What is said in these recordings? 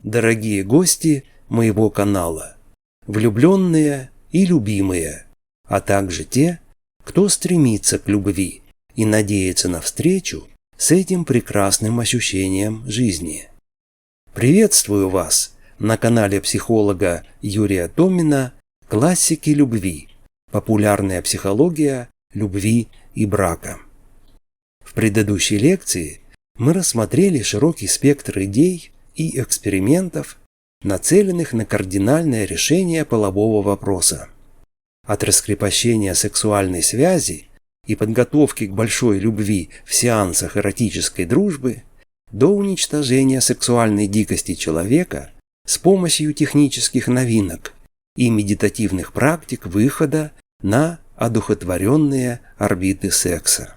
дорогие гости моего канала, влюбленные и любимые, а также те, кто стремится к любви и надеется на встречу с этим прекрасным ощущением жизни. Приветствую вас на канале психолога Юрия Томина «Классики любви. Популярная психология любви и брака». В предыдущей лекции мы рассмотрели широкий спектр идей и экспериментов, нацеленных на кардинальное решение полового вопроса. От раскрепощения сексуальной связи и подготовки к большой любви в сеансах эротической дружбы до уничтожения сексуальной дикости человека с помощью технических новинок и медитативных практик выхода на одухотворенные орбиты секса.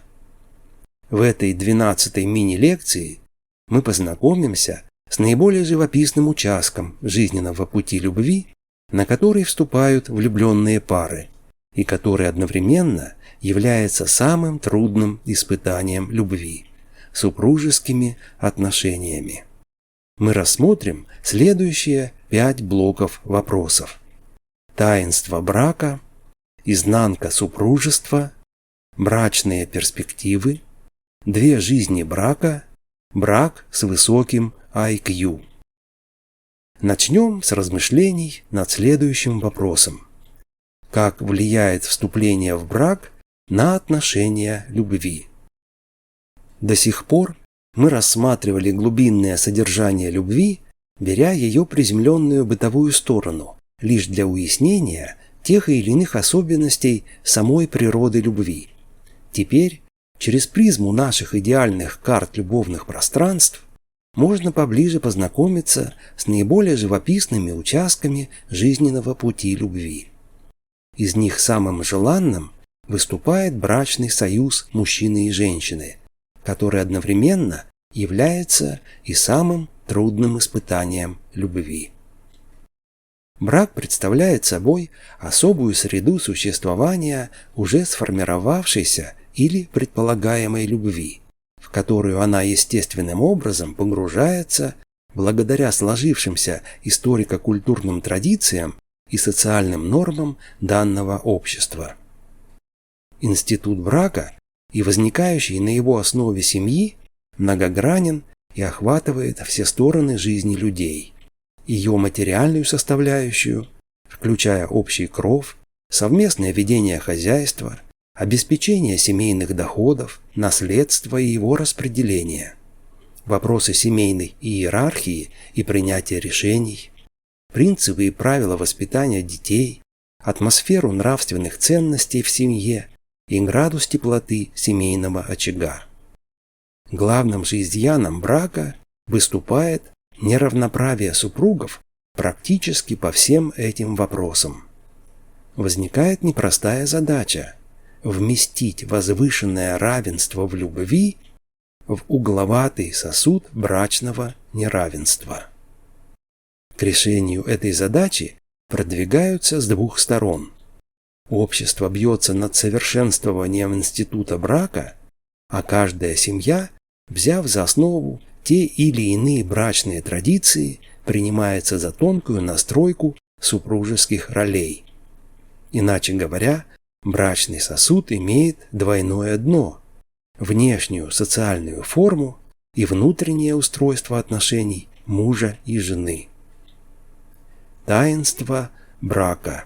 В этой 12-й мини-лекции мы познакомимся с наиболее живописным участком жизненного пути любви, на который вступают влюбленные пары, и который одновременно является самым трудным испытанием любви – супружескими отношениями. Мы рассмотрим следующие 5 блоков вопросов: таинство брака, изнанка супружества, брачные перспективы, 2 жизни брака, брак с высоким IQ. Начнем с размышлений над следующим вопросом: как влияет вступление в брак на отношения любви? До сих пор мы рассматривали глубинное содержание любви, беря ее приземленную бытовую сторону, лишь для уяснения тех или иных особенностей самой природы любви. Теперь, через призму наших идеальных карт любовных пространств, можно поближе познакомиться с наиболее живописными участками жизненного пути любви. Из них самым желанным выступает брачный союз мужчины и женщины, который одновременно является и самым трудным испытанием любви. Брак представляет собой особую среду существования уже сформировавшейся или предполагаемой любви, в которую она естественным образом погружается благодаря сложившимся историко-культурным традициям и социальным нормам данного общества. Институт брака и возникающий на его основе семьи многогранен и охватывает все стороны жизни людей, ее материальную составляющую, включая общий кров, совместное ведение хозяйства, обеспечение семейных доходов, наследство и его распределение, вопросы семейной иерархии и принятия решений, принципы и правила воспитания детей, атмосферу нравственных ценностей в семье и градус теплоты семейного очага. Главным же изъяном брака выступает неравноправие супругов практически по всем этим вопросам. Возникает непростая задача – вместить возвышенное равенство в любви в угловатый сосуд брачного неравенства. К решению этой задачи продвигаются с 2 сторон. Общество бьется над совершенствованием института брака, а каждая семья, взяв за основу те или иные брачные традиции, принимается за тонкую настройку супружеских ролей. Иначе говоря, брачный сосуд имеет двойное дно – внешнюю социальную форму и внутреннее устройство отношений мужа и жены. Таинство брака.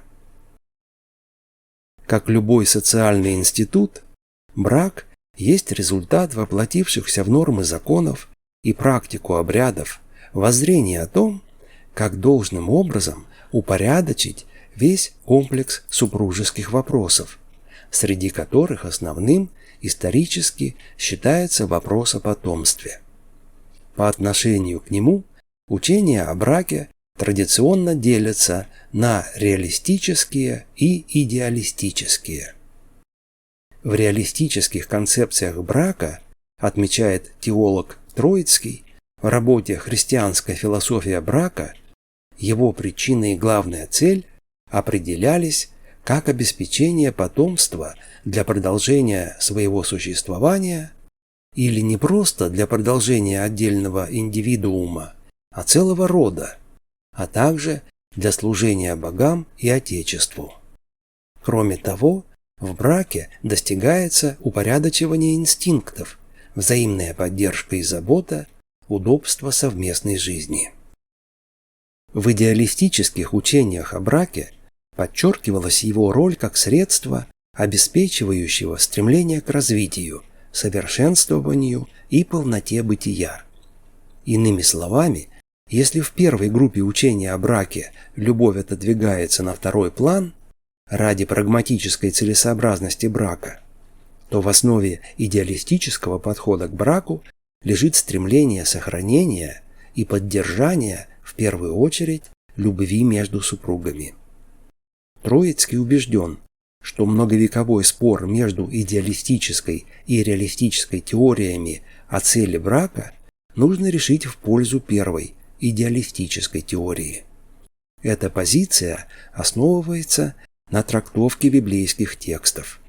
Как любой социальный институт, брак есть результат воплотившихся в нормы законов и практику обрядов воззрения о том, как должным образом упорядочить весь комплекс супружеских вопросов, среди которых основным исторически считается вопрос о потомстве. По отношению к нему учения о браке традиционно делятся на реалистические и идеалистические. В реалистических концепциях брака, отмечает теолог Троицкий в работе «Христианская философия брака», его причина и главная цель определялись как обеспечение потомства для продолжения своего существования или не просто для продолжения отдельного индивидуума, а целого рода, а также для служения богам и Отечеству. Кроме того, в браке достигается упорядочивание инстинктов, взаимная поддержка и забота, удобство совместной жизни. В идеалистических учениях о браке подчеркивалась его роль как средство, обеспечивающего стремление к развитию, совершенствованию и полноте бытия. Иными словами, если в первой группе учения о браке любовь отодвигается на второй план ради прагматической целесообразности брака, то в основе идеалистического подхода к браку лежит стремление сохранения и поддержания, в первую очередь, любви между супругами. Троицкий убежден, что многовековой спор между идеалистической и реалистической теориями о цели брака нужно решить в пользу первой, идеалистической теории. Эта позиция основывается на трактовке библейских текстов.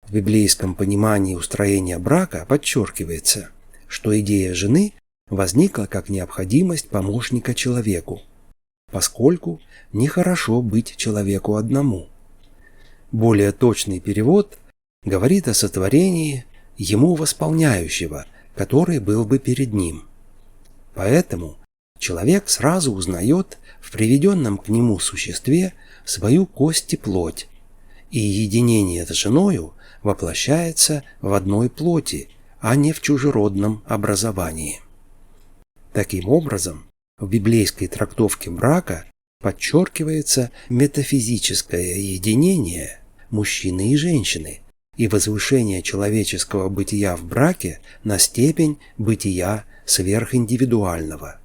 В библейском понимании устроения брака подчеркивается, что идея жены возникла как необходимость помощника человеку, поскольку нехорошо быть человеку одному. Более точный перевод говорит о сотворении ему восполняющего, который был бы перед ним. Поэтому человек сразу узнает в приведенном к нему существе свою кость и плоть, и единение с женою воплощается в одной плоти, а не в чужеродном образовании. Таким образом, в библейской трактовке брака подчеркивается метафизическое единение мужчины и женщины и возвышение человеческого бытия в браке на степень бытия сверхиндивидуального.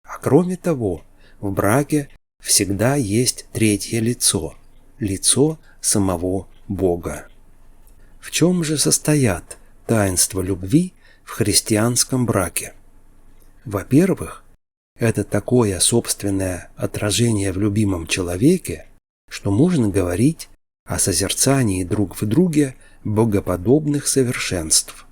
А кроме того, в браке всегда есть третье лицо – лицо самого Бога. В чем же состоят таинства любви в христианском браке? Во-первых, это такое собственное отражение в любимом человеке, что можно говорить о созерцании друг в друге богоподобных совершенств.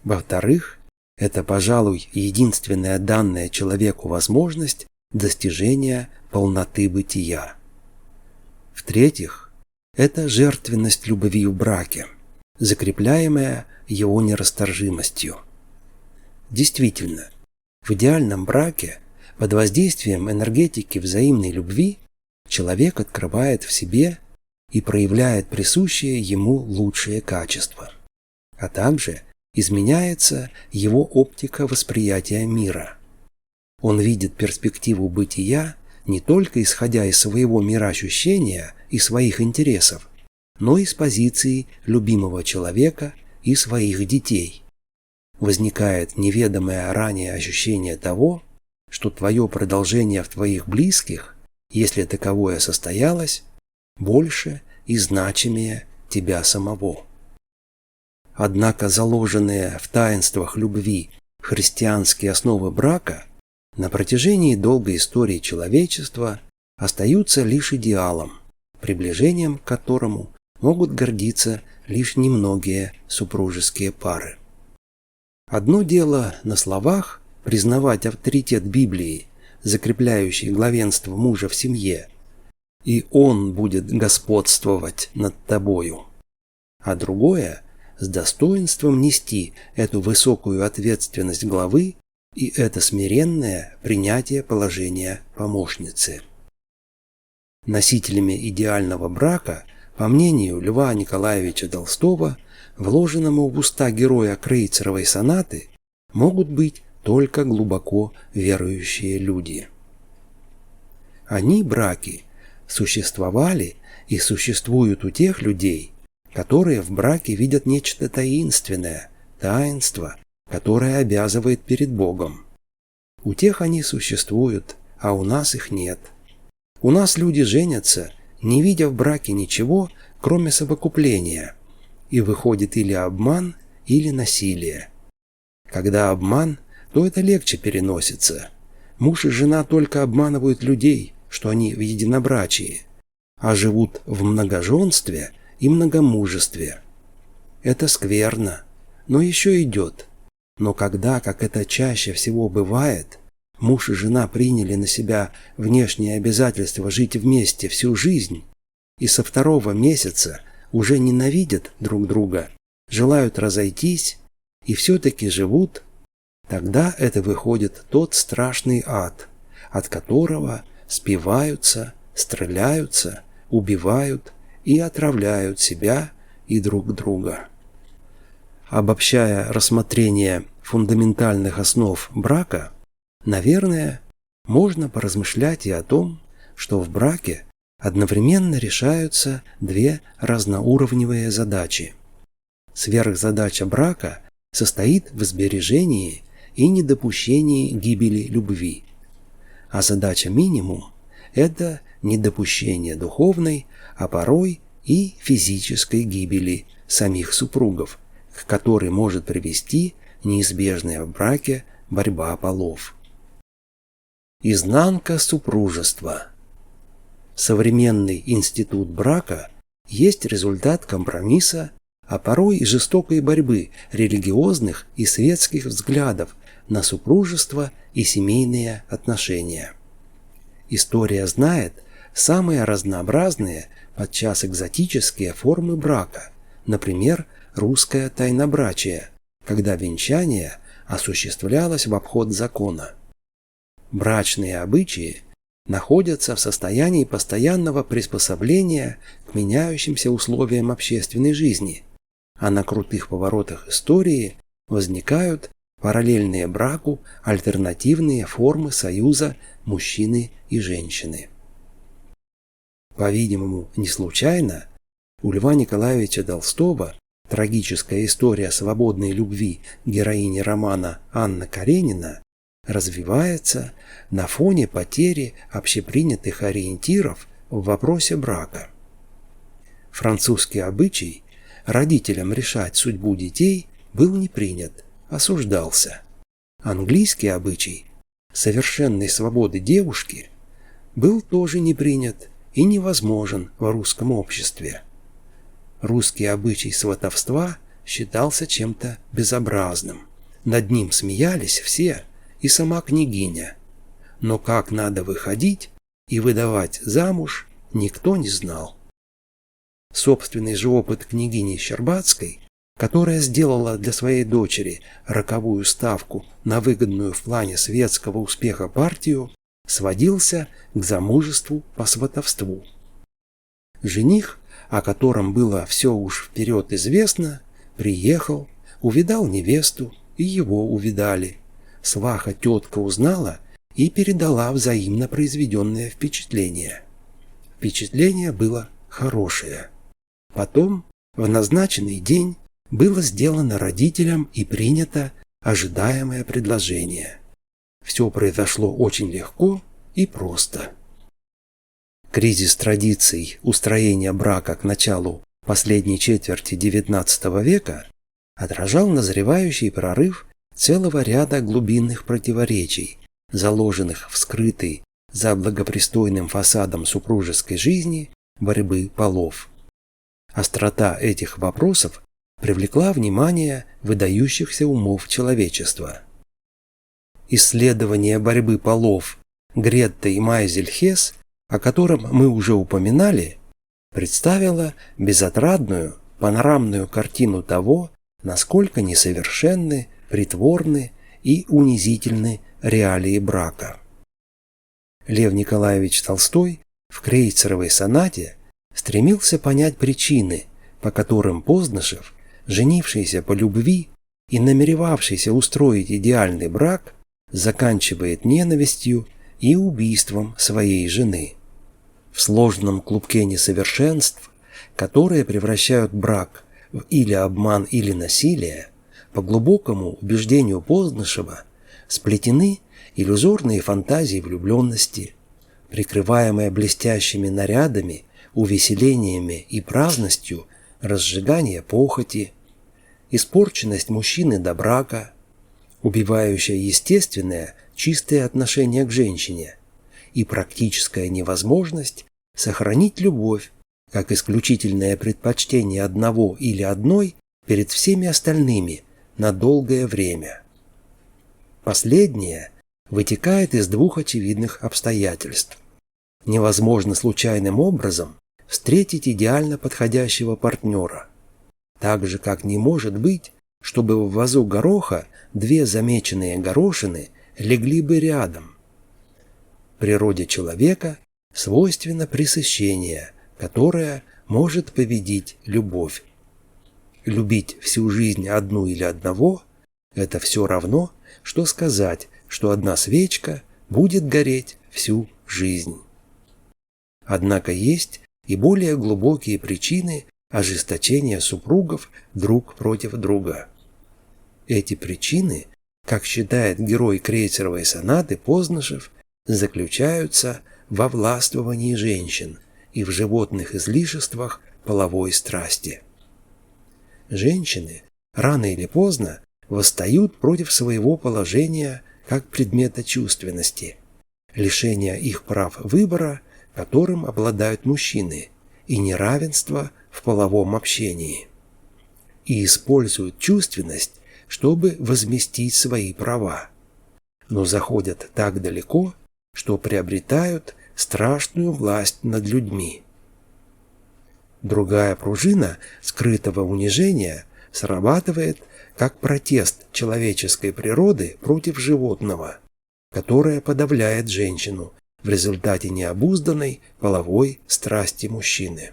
Во-вторых, это, пожалуй, единственная данная человеку возможность достижения полноты бытия. В-третьих, это жертвенность любви в браке, закрепляемая его нерасторжимостью. Действительно, в идеальном браке под воздействием энергетики взаимной любви человек открывает в себе и проявляет присущие ему лучшие качества, а также изменяется его оптика восприятия мира. Он видит перспективу бытия не только исходя из своего мироощущения и своих интересов, но и с позиции любимого человека и своих детей. Возникает неведомое ранее ощущение того, что твое продолжение в твоих близких, если таковое состоялось, больше и значимее тебя самого. Однако заложенные в таинствах любви христианские основы брака на протяжении долгой истории человечества остаются лишь идеалом, приближением к которому могут гордиться лишь немногие супружеские пары. Одно дело на словах признавать авторитет Библии, закрепляющий главенство мужа в семье, и он будет господствовать над тобою, а другое – с достоинством нести эту высокую ответственность главы и это смиренное принятие положения помощницы. Носителями идеального брака, по мнению Льва Николаевича Толстого, вложенному в уста героя Крейцеровой сонаты, могут быть только глубоко верующие люди. Они, браки, существовали и существуют у тех людей, которые в браке видят нечто таинственное, таинство, которое обязывает перед Богом. У тех они существуют, а у нас их нет. У нас люди женятся, не видя в браке ничего, кроме совокупления, и выходит или обман, или насилие. Когда обман, то это легче переносится. Муж и жена только обманывают людей, что они в единобрачии, а живут в многоженстве и многомужестве. Это скверно, но еще идет. Но когда, как это чаще всего бывает, муж и жена приняли на себя внешние обязательства жить вместе всю жизнь и со второго месяца уже ненавидят друг друга, желают разойтись и все-таки живут, тогда это выходит тот страшный ад, от которого спиваются, стреляются, убивают и отравляют себя и друг друга. Обобщая рассмотрение фундаментальных основ брака, наверное, можно поразмышлять и о том, что в браке одновременно решаются две разноуровневые задачи. Сверхзадача брака состоит в сбережении и недопущении гибели любви, а задача минимум – это недопущение духовной, а порой и физической гибели самих супругов, к которой может привести неизбежная в браке борьба полов. Изнанка супружества. Современный институт брака есть результат компромисса, а порой и жестокой борьбы религиозных и светских взглядов на супружество и семейные отношения. История знает самые разнообразные, подчас экзотические формы брака, например, русское тайнобрачие, когда венчание осуществлялось в обход закона. Брачные обычаи находятся в состоянии постоянного приспособления к меняющимся условиям общественной жизни, а на крутых поворотах истории возникают параллельные браку альтернативные формы союза мужчины и женщины. По-видимому, не случайно у Льва Николаевича Толстого трагическая история свободной любви героини романа Анна Каренина развивается на фоне потери общепринятых ориентиров в вопросе брака. Французский обычай родителям решать судьбу детей был не принят, осуждался. Английский обычай совершенной свободы девушки был тоже не принят и невозможен в русском обществе. Русский обычай сватовства считался чем-то безобразным. Над ним смеялись все, и сама княгиня. Но как надо выходить и выдавать замуж, никто не знал. Собственный же опыт княгини Щербацкой, которая сделала для своей дочери роковую ставку на выгодную в плане светского успеха партию, сводился к замужеству по сватовству. Жених, о котором было все уж вперед известно, приехал, увидал невесту, и его увидали. Сваха-тетка узнала и передала взаимно произведенное впечатление. Впечатление было хорошее. Потом, в назначенный день, было сделано родителям и принято ожидаемое предложение. Все произошло очень легко и просто. Кризис традиций устроения брака к началу последней четверти XIX века отражал назревающий прорыв целого ряда глубинных противоречий, заложенных в скрытой за благопристойным фасадом супружеской жизни борьбы полов. Острота этих вопросов привлекла внимание выдающихся умов человечества. Исследование борьбы полов Гретта и Майзель-Хесс, о котором мы уже упоминали, представило безотрадную панорамную картину того, насколько несовершенны, притворны и унизительны реалии брака. Лев Николаевич Толстой в крейцеровой сонате стремился понять причины, по которым Позднышев, женившийся по любви и намеревавшийся устроить идеальный брак, заканчивает ненавистью и убийством своей жены. В сложном клубке несовершенств, которые превращают брак в или обман, или насилие, по глубокому убеждению Позднышева сплетены иллюзорные фантазии влюбленности, прикрываемые блестящими нарядами, увеселениями и праздностью разжигание похоти, испорченность мужчины до брака, убивающая естественное, чистое отношение к женщине и практическая невозможность сохранить любовь как исключительное предпочтение одного или одной перед всеми остальными на долгое время. Последнее вытекает из двух очевидных обстоятельств. Невозможно случайным образом встретить идеально подходящего партнера. Так же, как не может быть, чтобы в вазу гороха две замеченные горошины легли бы рядом. Природе человека свойственно пресыщение, которое может победить любовь. Любить всю жизнь одну или одного – это все равно, что сказать, что одна свечка будет гореть всю жизнь. Однако есть и более глубокие причины ожесточения супругов друг против друга. Эти причины, как считает герой крейсеровой сонаты Познашев, заключаются во властвовании женщин и в животных излишествах половой страсти. Женщины рано или поздно восстают против своего положения как предмета чувственности, лишения их прав выбора, которым обладают мужчины, и неравенства в половом общении. И используют чувственность, чтобы возместить свои права, но заходят так далеко, что приобретают страшную власть над людьми. Другая пружина скрытого унижения срабатывает как протест человеческой природы против животного, которое подавляет женщину в результате необузданной половой страсти мужчины.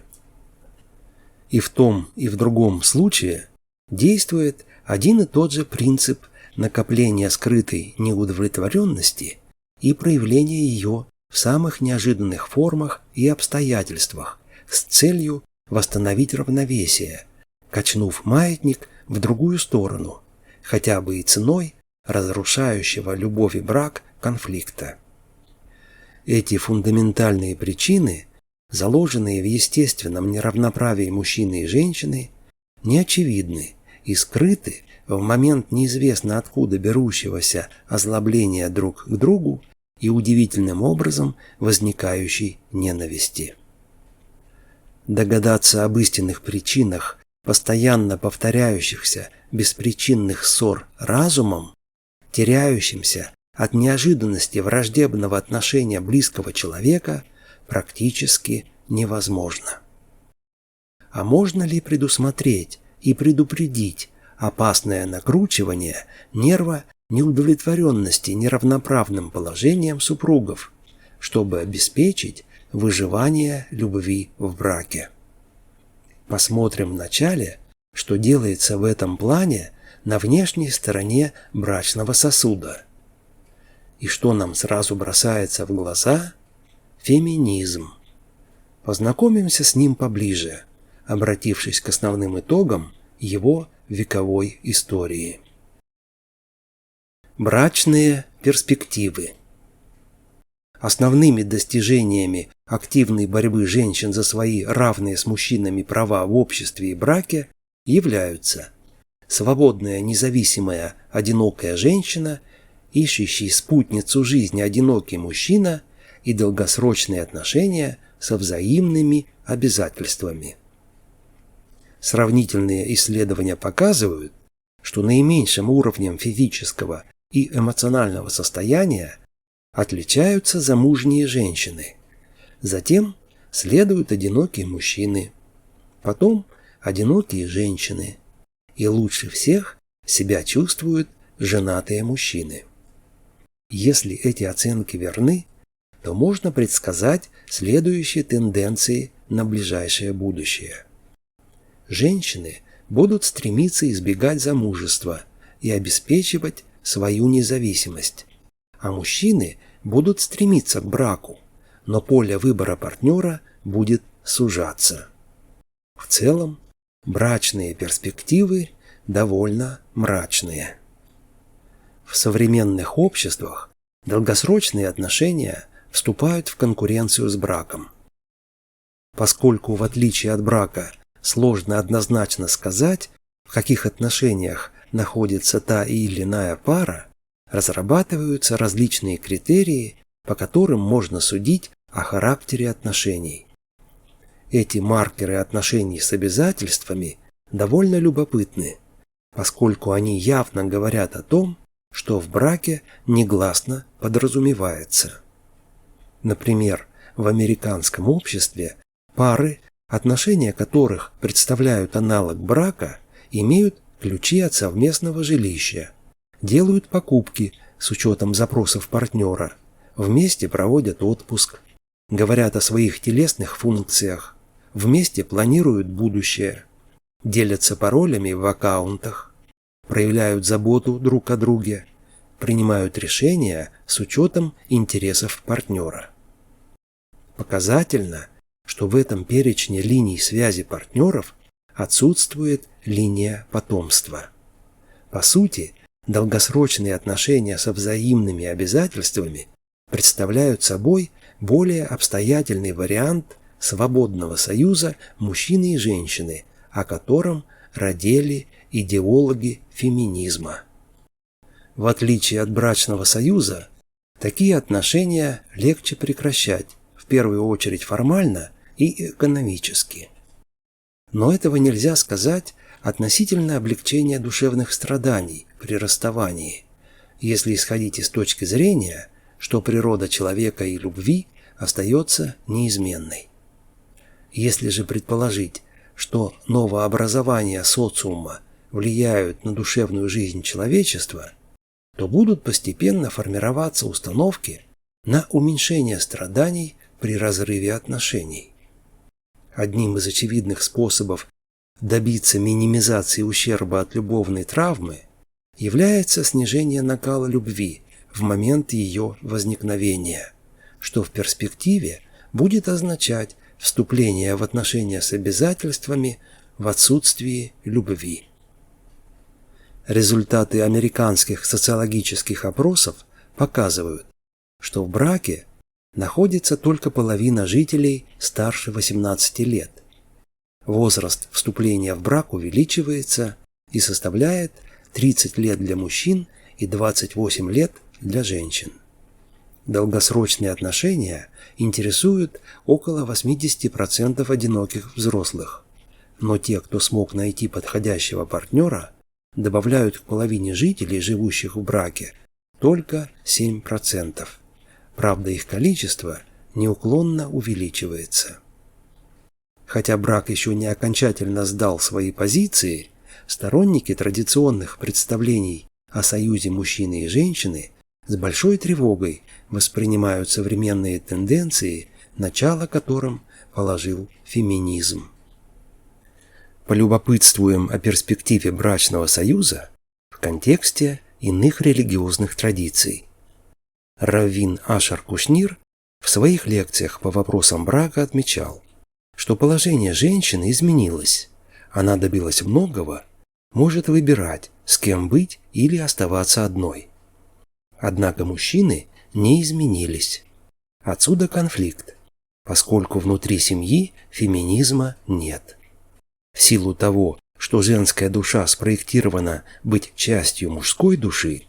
И в том, и в другом случае действует один и тот же принцип накопления скрытой неудовлетворенности и проявления ее в самых неожиданных формах и обстоятельствах с целью восстановить равновесие, качнув маятник в другую сторону, хотя бы и ценой разрушающего любовь и брак конфликта. Эти фундаментальные причины, заложенные в естественном неравноправии мужчины и женщины, неочевидны и скрыты в момент неизвестно откуда берущегося озлобления друг к другу и удивительным образом возникающей ненависти. Догадаться об истинных причинах постоянно повторяющихся беспричинных ссор разумом, теряющимся от неожиданности враждебного отношения близкого человека, практически невозможно. А можно ли предусмотреть и предупредить опасное накручивание нерва неудовлетворенности неравноправным положением супругов, чтобы обеспечить выживание любви в браке? Посмотрим вначале, что делается в этом плане на внешней стороне брачного сосуда. И что нам сразу бросается в глаза? Феминизм. Познакомимся с ним поближе, обратившись к основным итогам его вековой истории. Брачные перспективы. Основными достижениями активной борьбы женщин за свои равные с мужчинами права в обществе и браке являются свободная, независимая, одинокая женщина, ищущий спутницу жизни одинокий мужчина и долгосрочные отношения со взаимными обязательствами. Сравнительные исследования показывают, что наименьшим уровнем физического и эмоционального состояния отличаются замужние женщины. Затем следуют одинокие мужчины, потом одинокие женщины, и лучше всех себя чувствуют женатые мужчины. Если эти оценки верны, то можно предсказать следующие тенденции на ближайшее будущее. Женщины будут стремиться избегать замужества и обеспечивать свою независимость, а мужчины будут стремиться к браку, но поле выбора партнера будет сужаться. В целом, брачные перспективы довольно мрачные. В современных обществах долгосрочные отношения вступают в конкуренцию с браком. Поскольку, в отличие от брака, сложно однозначно сказать, в каких отношениях находится та или иная пара, разрабатываются различные критерии, по которым можно судить о характере отношений. Эти маркеры отношений с обязательствами довольно любопытны, поскольку они явно говорят о том, что в браке негласно подразумевается. Например, в американском обществе пары, отношения которых представляют аналог брака, имеют ключи от совместного жилища, делают покупки с учетом запросов партнера, вместе проводят отпуск, говорят о своих телесных функциях, вместе планируют будущее, делятся паролями в аккаунтах, проявляют заботу друг о друге, принимают решения с учетом интересов партнера. Показательно, что в этом перечне линий связи партнеров отсутствует линия потомства. По сути, долгосрочные отношения со взаимными обязательствами представляют собой более обстоятельный вариант свободного союза мужчины и женщины, о котором родили идеологи феминизма. В отличие от брачного союза, такие отношения легче прекращать, в первую очередь формально и экономически. Но этого нельзя сказать относительно облегчения душевных страданий при расставании, если исходить из точки зрения, что природа человека и любви остается неизменной. Если же предположить, что новообразования социума влияют на душевную жизнь человечества, то будут постепенно формироваться установки на уменьшение страданий при разрыве отношений. Одним из очевидных способов добиться минимизации ущерба от любовной травмы является снижение накала любви в момент ее возникновения, что в перспективе будет означать вступление в отношения с обязательствами в отсутствии любви. Результаты американских социологических опросов показывают, что в браке находится только половина жителей старше 18 лет. Возраст вступления в брак увеличивается и составляет 30 лет для мужчин и 28 лет для женщин. Долгосрочные отношения интересуют около 80% одиноких взрослых, но те, кто смог найти подходящего партнера, добавляют к половине жителей, живущих в браке, только 7%. Правда, их количество неуклонно увеличивается. Хотя брак еще не окончательно сдал свои позиции, сторонники традиционных представлений о союзе мужчины и женщины с большой тревогой воспринимают современные тенденции, начало которым положил феминизм. Полюбопытствуем о перспективе брачного союза в контексте иных религиозных традиций. Раввин Ашер Кушнир в своих лекциях по вопросам брака отмечал, что положение женщины изменилось, она добилась многого, может выбирать, с кем быть или оставаться одной. Однако мужчины не изменились. Отсюда конфликт, поскольку внутри семьи феминизма нет. В силу того, что женская душа спроектирована быть частью мужской души,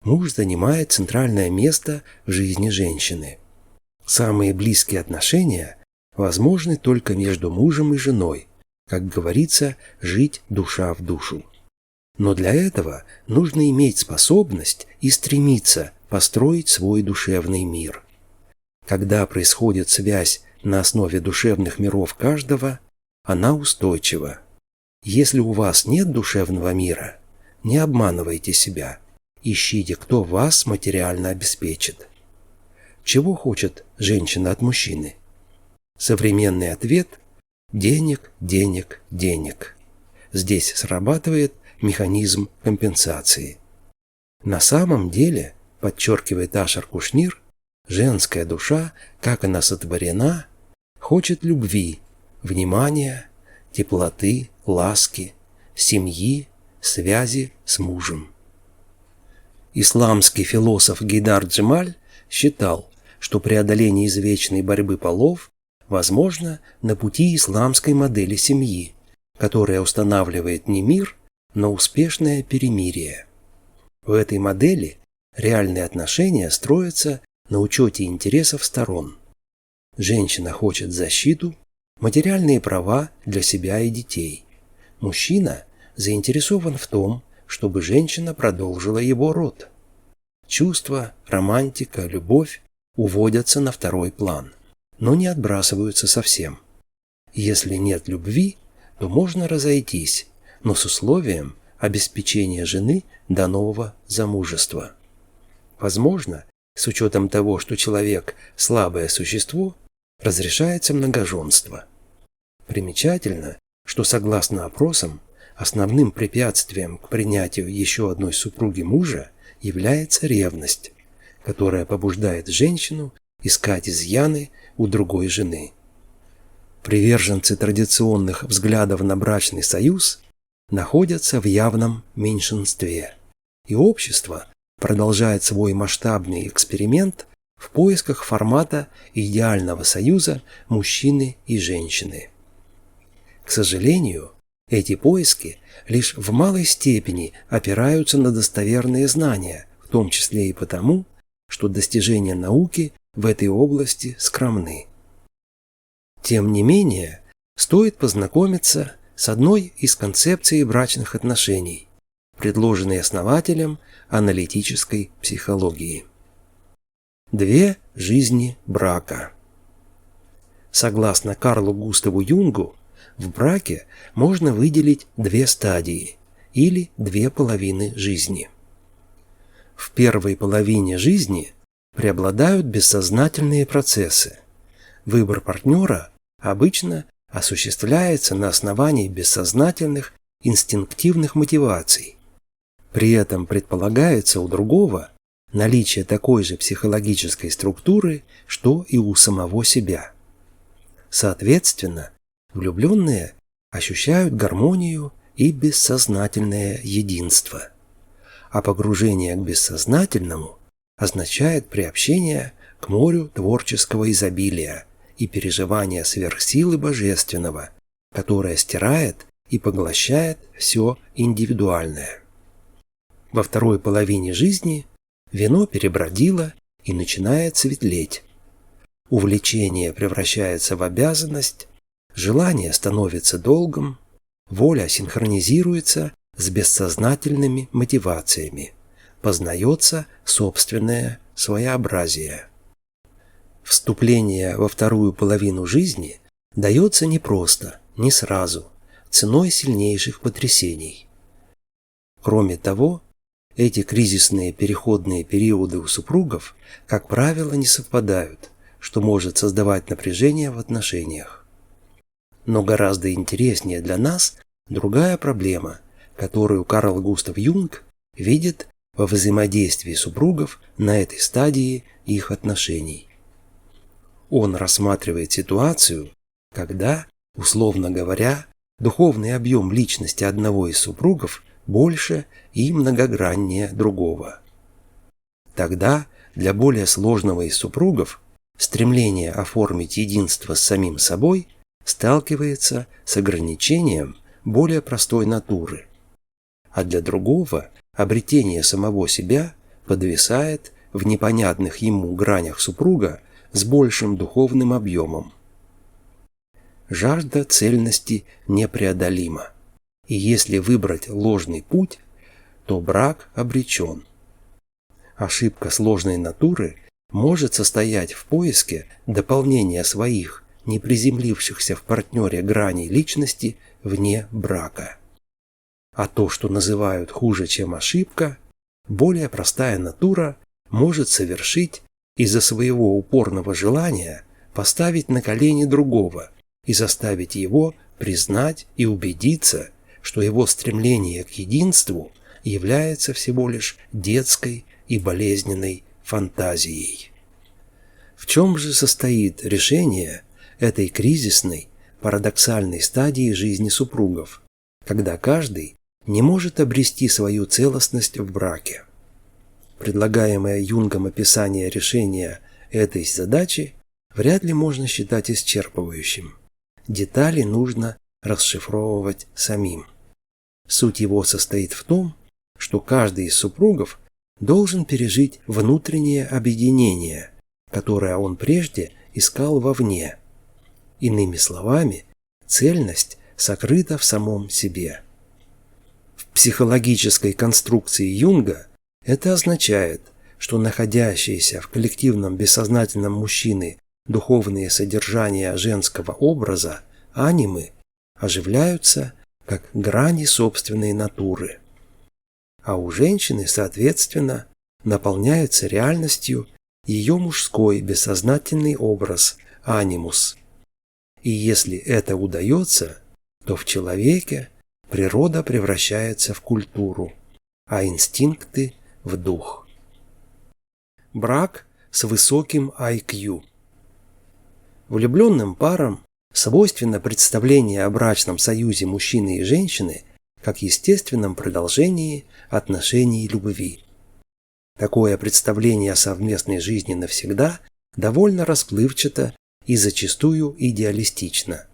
муж занимает центральное место в жизни женщины. Самые близкие отношения возможны только между мужем и женой, как говорится, жить душа в душу. Но для этого нужно иметь способность и стремиться построить свой душевный мир. Когда происходит связь на основе душевных миров каждого, она устойчива. Если у вас нет душевного мира, не обманывайте себя. Ищите, кто вас материально обеспечит. Чего хочет женщина от мужчины? Современный ответ – денег, денег, денег. Здесь срабатывает механизм компенсации. На самом деле, подчеркивает Ашер Кушнир, женская душа, как она сотворена, хочет любви, внимания, теплоты, ласки, семьи, связи с мужем. Исламский философ Гейдар Джемаль считал, что преодоление извечной борьбы полов возможно на пути исламской модели семьи, которая устанавливает не мир, но успешное перемирие. В этой модели реальные отношения строятся на учете интересов сторон. Женщина хочет защиту, материальные права для себя и детей. Мужчина заинтересован в том, чтобы женщина продолжила его род. Чувства, романтика, любовь уводятся на второй план, но не отбрасываются совсем. Если нет любви, то можно разойтись, но с условием обеспечения жены до нового замужества. Возможно, с учетом того, что человек – слабое существо, разрешается многоженство. Примечательно, что согласно опросам, основным препятствием к принятию еще одной супруги мужа является ревность, которая побуждает женщину искать изъяны у другой жены. Приверженцы традиционных взглядов на брачный союз находятся в явном меньшинстве, и общество продолжает свой масштабный эксперимент в поисках формата идеального союза мужчины и женщины. К сожалению, эти поиски лишь в малой степени опираются на достоверные знания, в том числе и потому, что достижения науки в этой области скромны. Тем не менее, стоит познакомиться с одной из концепций брачных отношений, предложенной основателем аналитической психологии. Две жизни брака. Согласно Карлу Густаву Юнгу, в браке можно выделить две стадии или две половины жизни. В первой половине жизни преобладают бессознательные процессы. Выбор партнера обычно осуществляется на основании бессознательных инстинктивных мотиваций. При этом предполагается у другого наличие такой же психологической структуры, что и у самого себя. Соответственно, влюбленные ощущают гармонию и бессознательное единство. А погружение к бессознательному означает приобщение к морю творческого изобилия и переживание сверхсилы божественного, которая стирает и поглощает все индивидуальное. Во второй половине жизни вино перебродило и начинает светлеть. Увлечение превращается в обязанность, желание становится долгом, воля синхронизируется с бессознательными мотивациями, познается собственное своеобразие. Вступление во вторую половину жизни дается непросто, не сразу, ценой сильнейших потрясений. Кроме того, эти кризисные переходные периоды у супругов, как правило, не совпадают, что может создавать напряжение в отношениях. Но гораздо интереснее для нас другая проблема, которую Карл Густав Юнг видит во взаимодействии супругов на этой стадии их отношений. Он рассматривает ситуацию, когда, условно говоря, духовный объем личности одного из супругов больше и многограннее другого. Тогда для более сложного из супругов стремление оформить единство с самим собой сталкивается с ограничением более простой натуры, а для другого обретение самого себя подвисает в непонятных ему гранях супруга с большим духовным объемом. Жажда цельности непреодолима, и если выбрать ложный путь, то брак обречен. Ошибка сложной натуры может состоять в поиске дополнения своих, не приземлившихся в партнере граней личности вне брака. А то, что называют хуже, чем ошибка, более простая натура может совершить из-за своего упорного желания поставить на колени другого и заставить его признать и убедиться, что его стремление к единству является всего лишь детской и болезненной фантазией. В чем же состоит решение этой кризисной, парадоксальной стадии жизни супругов, когда каждый не может обрести свою целостность в браке? Предлагаемое Юнгом описание решения этой задачи вряд ли можно считать исчерпывающим. Детали нужно расшифровывать самим. Суть его состоит в том, что каждый из супругов должен пережить внутреннее объединение, которое он прежде искал вовне. Иными словами, цельность сокрыта в самом себе. В психологической конструкции Юнга это означает, что находящиеся в коллективном бессознательном мужчины духовные содержания женского образа, анимы, оживляются как грани собственной натуры. А у женщины, соответственно, наполняется реальностью ее мужской бессознательный образ, анимус. И если это удается, то в человеке природа превращается в культуру, а инстинкты – в дух. Брак с высоким IQ. Влюбленным парам свойственно представление о брачном союзе мужчины и женщины как естественном продолжении отношений любви. Такое представление о совместной жизни навсегда довольно расплывчато и зачастую идеалистично.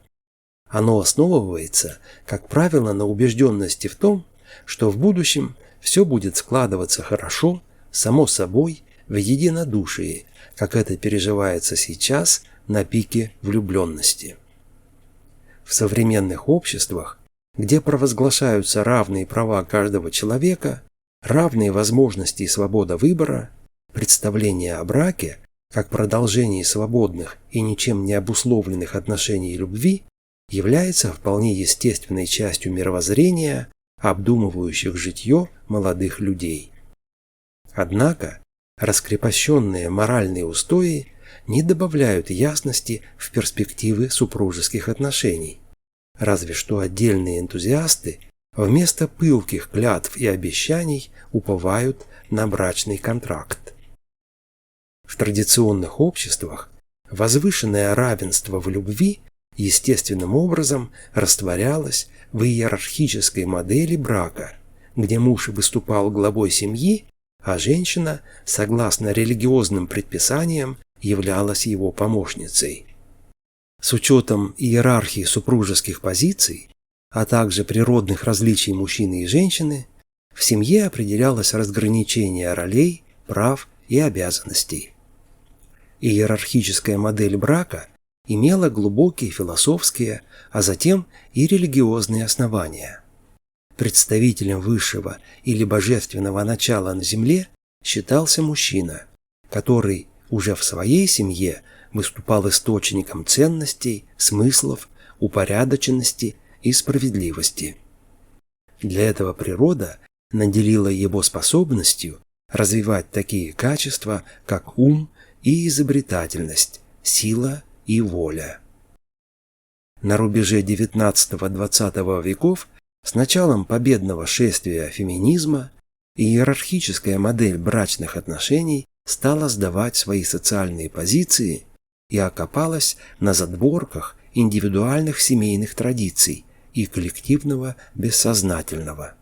Оно основывается, как правило, на убежденности в том, что в будущем все будет складываться хорошо, само собой, в единодушии, как это переживается сейчас на пике влюбленности. В современных обществах, где провозглашаются равные права каждого человека, равные возможности и свобода выбора, представление о браке, как продолжении свободных и ничем не обусловленных отношений любви, является вполне естественной частью мировоззрения, обдумывающих житье молодых людей. Однако, раскрепощенные моральные устои не добавляют ясности в перспективы супружеских отношений, разве что отдельные энтузиасты вместо пылких клятв и обещаний уповают на брачный контракт. В традиционных обществах возвышенное равенство в любви естественным образом растворялось в иерархической модели брака, где муж выступал главой семьи, а женщина, согласно религиозным предписаниям, являлась его помощницей. С учетом иерархии супружеских позиций, а также природных различий мужчины и женщины, в семье определялось разграничение ролей, прав и обязанностей. Иерархическая модель брака имела глубокие философские, а затем и религиозные основания. Представителем высшего или божественного начала на земле считался мужчина, который уже в своей семье выступал источником ценностей, смыслов, упорядоченности и справедливости. Для этого природа наделила его способностью развивать такие качества, как ум и изобретательность, сила и воля. На рубеже XIX-XX веков с началом победного шествия феминизма иерархическая модель брачных отношений стала сдавать свои социальные позиции и окопалась на задворках индивидуальных семейных традиций и коллективного бессознательного.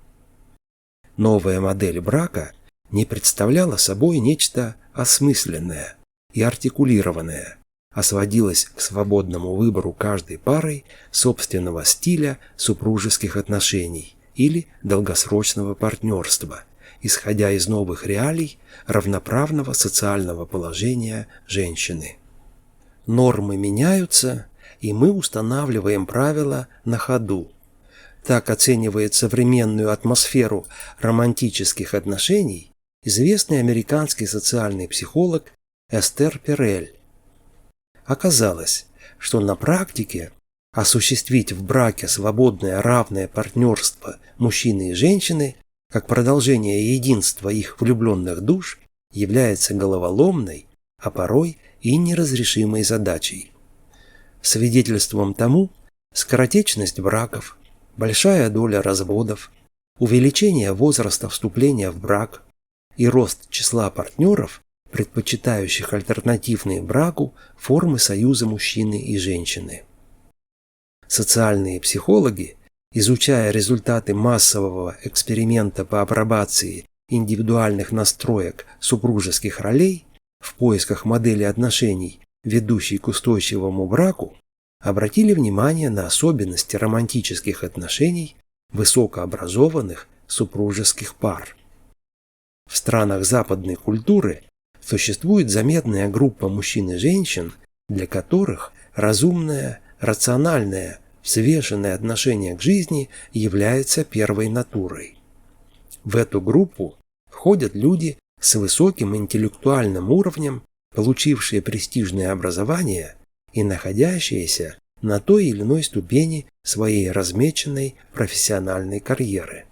Новая модель брака не представляла собой нечто осмысленное и артикулированное, а сводилась к свободному выбору каждой парой собственного стиля супружеских отношений или долгосрочного партнерства, исходя из новых реалий равноправного социального положения женщины. Нормы меняются, и мы устанавливаем правила на ходу. Так оценивает современную атмосферу романтических отношений известный американский социальный психолог Эстер Перель. Оказалось, что на практике осуществить в браке свободное равное партнерство мужчины и женщины как продолжение единства их влюбленных душ является головоломной, а порой и неразрешимой задачей. Свидетельством тому скоротечность браков, большая доля разводов, увеличение возраста вступления в брак и рост числа партнеров, предпочитающих альтернативные браку формы союза мужчины и женщины. Социальные психологи, изучая результаты массового эксперимента по апробации индивидуальных настроек супружеских ролей в поисках модели отношений, ведущей к устойчивому браку, обратили внимание на особенности романтических отношений высокообразованных супружеских пар. В странах западной культуры существует заметная группа мужчин и женщин, для которых разумное, рациональное, взвешенное отношение к жизни является первой натурой. В эту группу входят люди с высоким интеллектуальным уровнем, получившие престижное образование и находящиеся на той или иной ступени своей размеченной профессиональной карьеры.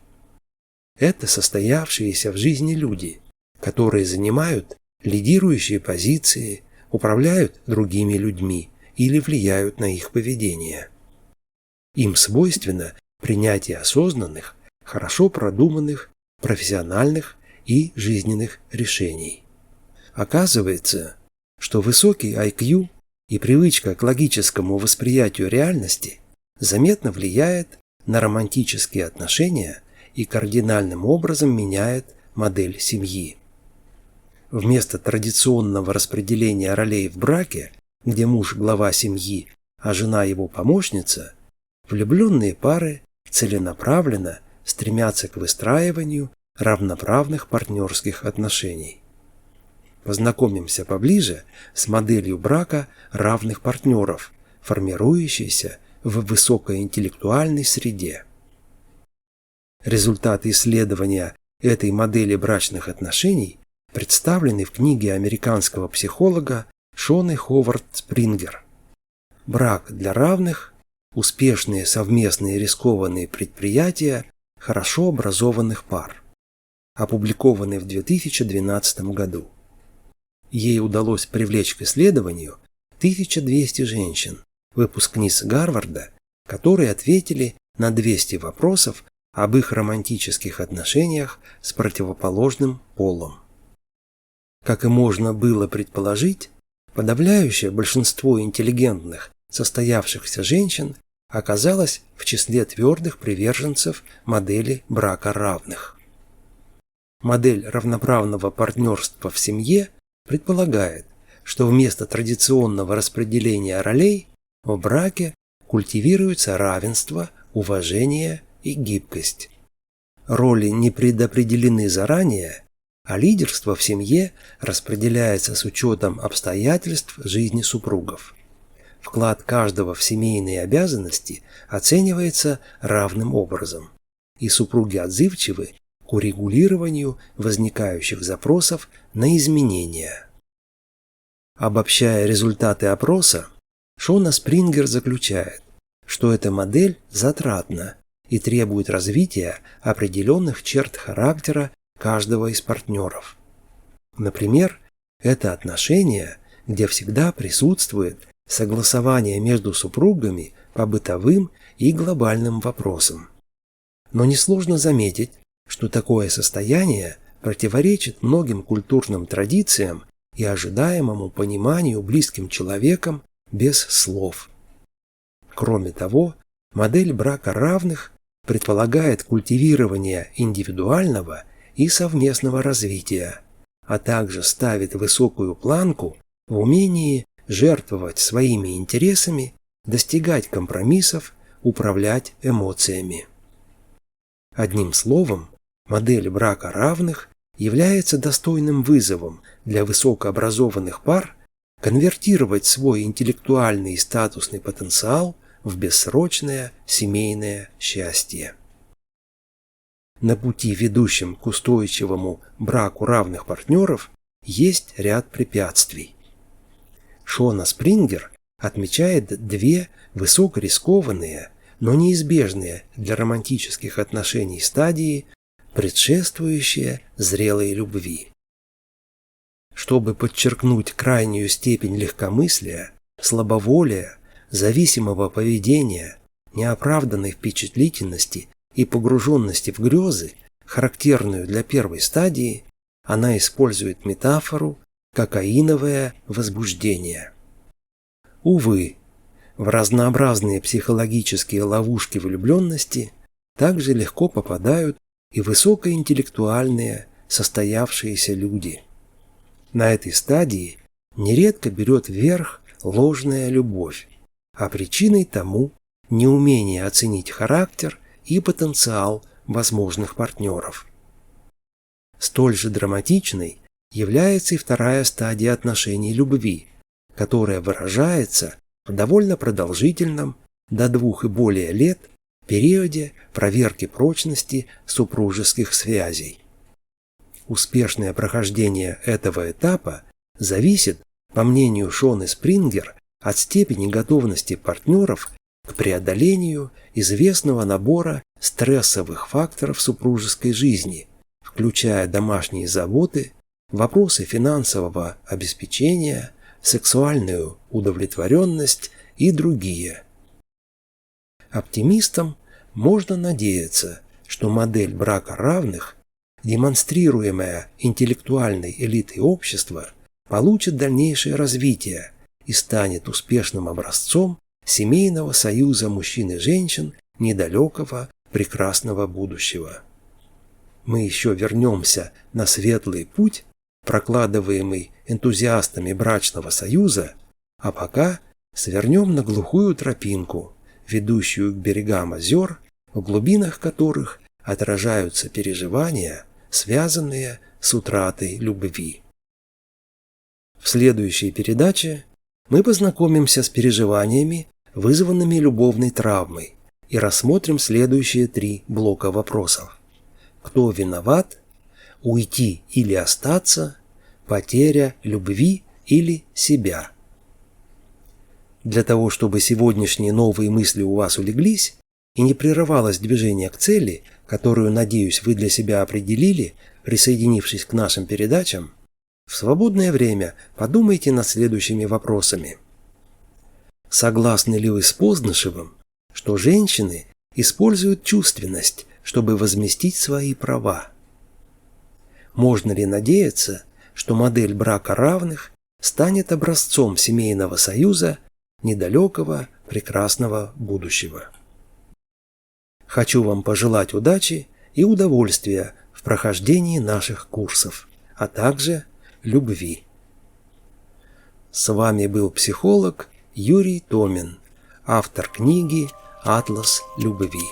Это состоявшиеся в жизни люди, которые занимают лидирующие позиции, управляют другими людьми или влияют на их поведение. Им свойственно принятие осознанных, хорошо продуманных, профессиональных и жизненных решений. Оказывается, что высокий IQ и привычка к логическому восприятию реальности заметно влияет на романтические отношения и кардинальным образом меняет модель семьи. Вместо традиционного распределения ролей в браке, где муж – глава семьи, а жена – его помощница, влюбленные пары целенаправленно стремятся к выстраиванию равноправных партнерских отношений. Познакомимся поближе с моделью брака равных партнеров, формирующейся в высокоинтеллектуальной среде. Результаты исследования этой модели брачных отношений представлены в книге американского психолога Шоны Ховард Спрингер «Брак для равных. Успешные совместные рискованные предприятия хорошо образованных пар», опубликованный в 2012 году. Ей удалось привлечь к исследованию 1200 женщин, выпускниц Гарварда, которые ответили на 200 вопросов об их романтических отношениях с противоположным полом. Как и можно было предположить, подавляющее большинство интеллигентных, состоявшихся женщин оказалось в числе твердых приверженцев модели брака равных. Модель равноправного партнерства в семье предполагает, что вместо традиционного распределения ролей в браке культивируется равенство, уважение и гибкость. Роли не предопределены заранее, а лидерство в семье распределяется с учетом обстоятельств жизни супругов. Вклад каждого в семейные обязанности оценивается равным образом, и супруги отзывчивы к урегулированию возникающих запросов на изменения. Обобщая результаты опроса, Шона Спрингер заключает, что эта модель затратна и требует развития определенных черт характера каждого из партнеров. Например, это отношения, где всегда присутствует согласование между супругами по бытовым и глобальным вопросам. Но несложно заметить, что такое состояние противоречит многим культурным традициям и ожидаемому пониманию близким человеком без слов. Кроме того, модель брака равных предполагает культивирование индивидуального и совместного развития, а также ставит высокую планку в умении жертвовать своими интересами, достигать компромиссов, управлять эмоциями. Одним словом, модель брака равных является достойным вызовом для высокообразованных пар конвертировать свой интеллектуальный и статусный потенциал в бессрочное семейное счастье. На пути, ведущем к устойчивому браку равных партнеров, есть ряд препятствий. Шона Спрингер отмечает две высокорискованные, но неизбежные для романтических отношений стадии, предшествующие зрелой любви. Чтобы подчеркнуть крайнюю степень легкомыслия, слабоволия, зависимого поведения, неоправданной впечатлительности и погруженности в грезы, характерную для первой стадии, она использует метафору «кокаиновое возбуждение». Увы, в разнообразные психологические ловушки влюбленности также легко попадают и высокоинтеллектуальные, состоявшиеся люди. На этой стадии нередко берет верх ложная любовь, а причиной тому неумение оценить характер и потенциал возможных партнеров. Столь же драматичной является и вторая стадия отношений любви, которая выражается в довольно продолжительном, до 2 и более лет, периоде проверки прочности супружеских связей. Успешное прохождение этого этапа зависит, по мнению Шоны Спрингер, от степени готовности партнеров к преодолению известного набора стрессовых факторов супружеской жизни, включая домашние заботы, вопросы финансового обеспечения, сексуальную удовлетворенность и другие. Оптимистам можно надеяться, что модель брака равных, демонстрируемая интеллектуальной элитой общества, получит дальнейшее развитие и станет успешным образцом семейного союза мужчин и женщин недалекого прекрасного будущего. Мы еще вернемся на светлый путь, прокладываемый энтузиастами брачного союза, а пока свернем на глухую тропинку, ведущую к берегам озер, в глубинах которых отражаются переживания, связанные с утратой любви. В следующей передаче мы познакомимся с переживаниями, вызванными любовной травмой, и рассмотрим следующие 3 блока вопросов. Кто виноват? Уйти или остаться? Потеря любви или себя? Для того, чтобы сегодняшние новые мысли у вас улеглись и не прерывалось движение к цели, которую, надеюсь, вы для себя определили, присоединившись к нашим передачам, в свободное время подумайте над следующими вопросами. Согласны ли вы с Познашевым, что женщины используют чувственность, чтобы возместить свои права? Можно ли надеяться, что модель брака равных станет образцом семейного союза недалекого прекрасного будущего? Хочу вам пожелать удачи и удовольствия в прохождении наших курсов, а также любви. С вами был психолог Юрий Томин, автор книги «Атлас любви».